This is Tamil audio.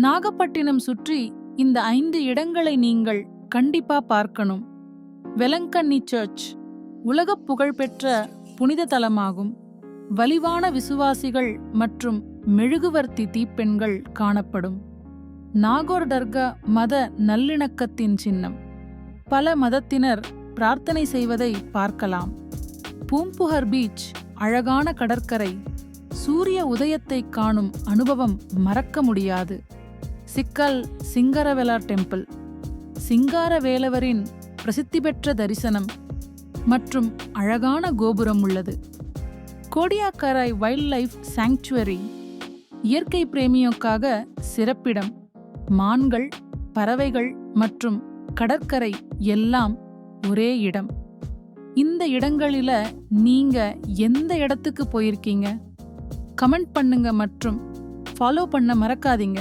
நாகப்பட்டினம் சுற்றி இந்த 5 இடங்களை நீங்கள் கண்டிப்பா பார்க்கணும். வெலங்கண்ணி சர்ச் உலகப் புகழ்பெற்ற புனித தலமாகும். வலிவான விசுவாசிகள் மற்றும் மெழுகுவர்த்தி தீப்பெண்கள் காணப்படும். நாகோர் தர்கா மத நல்லிணக்கத்தின் சின்னம். பல மதத்தினர் பிரார்த்தனை செய்வதை பார்க்கலாம். பூம்புகார் பீச் அழகான கடற்கரை, சூரிய உதயத்தை காணும் அனுபவம் மறக்க முடியாது. சிக்கல் சிங்கரவேலா டெம்பிள், சிங்காரவேலவரின் பிரசித்தி பெற்ற தரிசனம் மற்றும் அழகான கோபுரம் உள்ளது. கோடியாக்கராய் வைல்ட் லைஃப் சாங்சுவரி இயற்கை பிரேமியோக்காக சிறப்பிடம். மான்கள், பறவைகள் மற்றும் கடற்கரை எல்லாம் ஒரே இடம். இந்த இடங்களில நீங்க எந்த இடத்துக்கு போயிருக்கீங்க? கமெண்ட் பண்ணுங்க மற்றும் ஃபாலோ பண்ண மறக்காதீங்க.